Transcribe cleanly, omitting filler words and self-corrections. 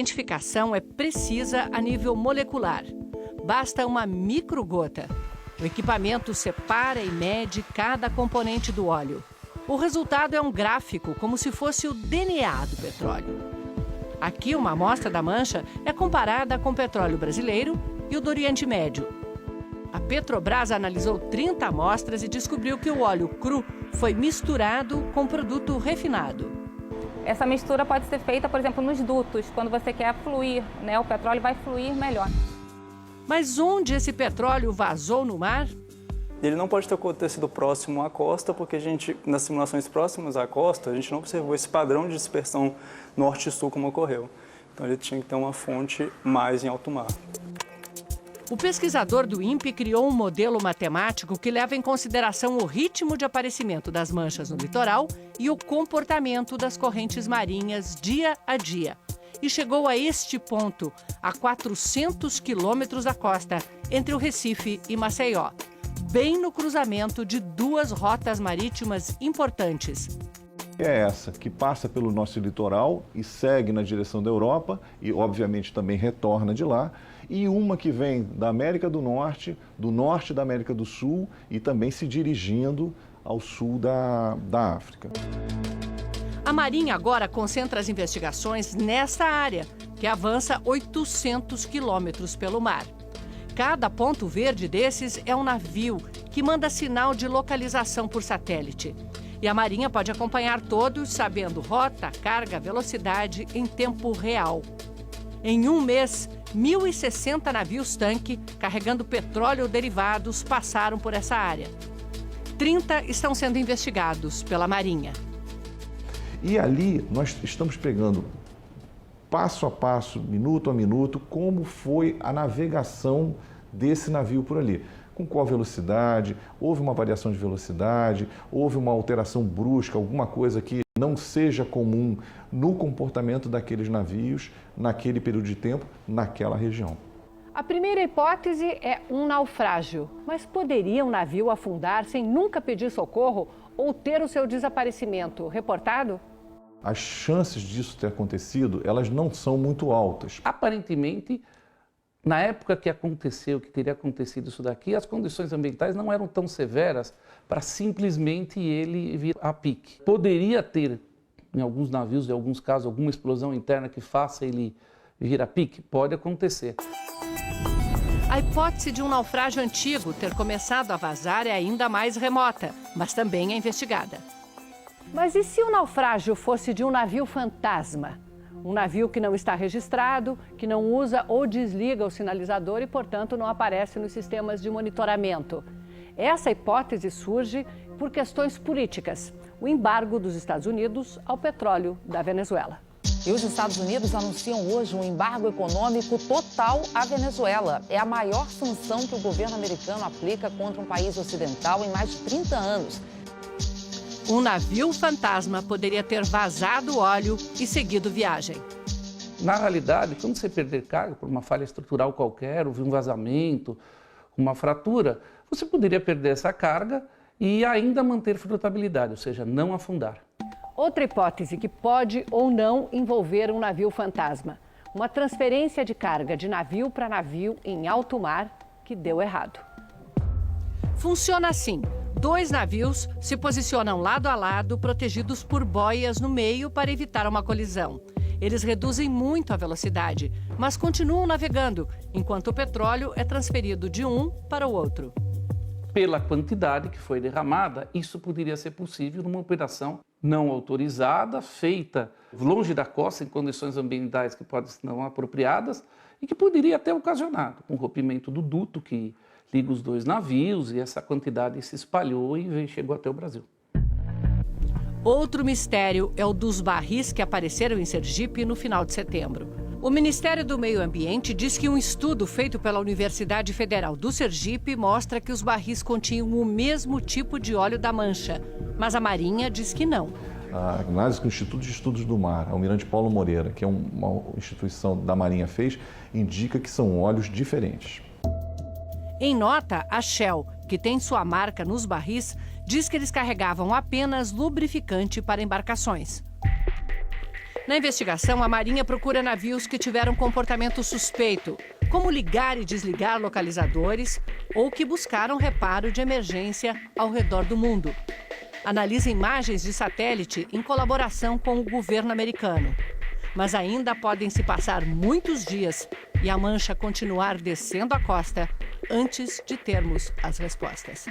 identificação é precisa a nível molecular. Basta uma microgota. O equipamento separa e mede cada componente do óleo. O resultado é um gráfico, como se fosse o DNA do petróleo. Aqui, uma amostra da mancha é comparada com o petróleo brasileiro e o do Oriente Médio. A Petrobras analisou 30 amostras e descobriu que o óleo cru foi misturado com produto refinado. Essa mistura pode ser feita, por exemplo, nos dutos, quando você quer fluir, né? O petróleo vai fluir melhor. Mas onde esse petróleo vazou no mar? Ele não pode ter sido próximo à costa, porque nas simulações próximas à costa, a gente não observou esse padrão de dispersão norte e sul como ocorreu. Então ele tinha que ter uma fonte mais em alto mar. O pesquisador do INPE criou um modelo matemático que leva em consideração o ritmo de aparecimento das manchas no litoral e o comportamento das correntes marinhas dia a dia. E chegou a este ponto, a 400 quilômetros da costa, entre o Recife e Maceió, bem no cruzamento de duas rotas marítimas importantes. É essa, que passa pelo nosso litoral e segue na direção da Europa e, obviamente, também retorna de lá. E uma que vem da América do norte da América do Sul e também se dirigindo ao sul da África. A Marinha agora concentra as investigações nessa área, que avança 800 quilômetros pelo mar. Cada ponto verde desses é um navio que manda sinal de localização por satélite. E a Marinha pode acompanhar todos, sabendo rota, carga, velocidade em tempo real. Em um mês, 1.060 navios-tanque carregando petróleo ou derivados passaram por essa área. 30 estão sendo investigados pela Marinha. E ali nós estamos pegando passo a passo, minuto a minuto, como foi a navegação desse navio por ali. Com qual velocidade, houve uma variação de velocidade, houve uma alteração brusca, alguma coisa que não seja comum no comportamento daqueles navios naquele período de tempo, naquela região. A primeira hipótese é um naufrágio, mas poderia um navio afundar sem nunca pedir socorro ou ter o seu desaparecimento reportado? As chances disso ter acontecido, elas não são muito altas. Aparentemente, na época que aconteceu, que teria acontecido isso daqui, as condições ambientais não eram tão severas para simplesmente ele vir a pique. Poderia ter, em alguns navios, em alguns casos, alguma explosão interna que faça ele vir a pique? Pode acontecer. A hipótese de um naufrágio antigo ter começado a vazar é ainda mais remota, mas também é investigada. Mas e se o naufrágio fosse de um navio fantasma? Um navio que não está registrado, que não usa ou desliga o sinalizador e, portanto, não aparece nos sistemas de monitoramento. Essa hipótese surge por questões políticas. O embargo dos Estados Unidos ao petróleo da Venezuela. E os Estados Unidos anunciam hoje um embargo econômico total à Venezuela. É a maior sanção que o governo americano aplica contra um país ocidental em mais de 30 anos. Um navio fantasma poderia ter vazado óleo e seguido viagem. Na realidade, quando você perder carga por uma falha estrutural qualquer, houve um vazamento, uma fratura, você poderia perder essa carga e ainda manter flotabilidade, ou seja, não afundar. Outra hipótese que pode ou não envolver um navio fantasma. Uma transferência de carga de navio para navio em alto mar que deu errado. Funciona assim. 2 navios se posicionam lado a lado, protegidos por boias no meio para evitar uma colisão. Eles reduzem muito a velocidade, mas continuam navegando, enquanto o petróleo é transferido de um para o outro. Pela quantidade que foi derramada, isso poderia ser possível numa operação não autorizada, feita longe da costa, em condições ambientais que podem ser não apropriadas e que poderia ter ocasionado um rompimento do duto que liga os 2 navios e essa quantidade se espalhou e chegou até o Brasil. Outro mistério é o dos barris que apareceram em Sergipe no final de setembro. O Ministério do Meio Ambiente diz que um estudo feito pela Universidade Federal do Sergipe mostra que os barris continham o mesmo tipo de óleo da mancha, mas a Marinha diz que não. A análise que o Instituto de Estudos do Mar, Almirante Paulo Moreira, que é uma instituição da Marinha, fez, indica que são óleos diferentes. Em nota, a Shell, que tem sua marca nos barris, diz que eles carregavam apenas lubrificante para embarcações. Na investigação, a Marinha procura navios que tiveram comportamento suspeito, como ligar e desligar localizadores ou que buscaram reparo de emergência ao redor do mundo. Analisa imagens de satélite em colaboração com o governo americano. Mas ainda podem se passar muitos dias e a mancha continuar descendo a costa antes de termos as respostas.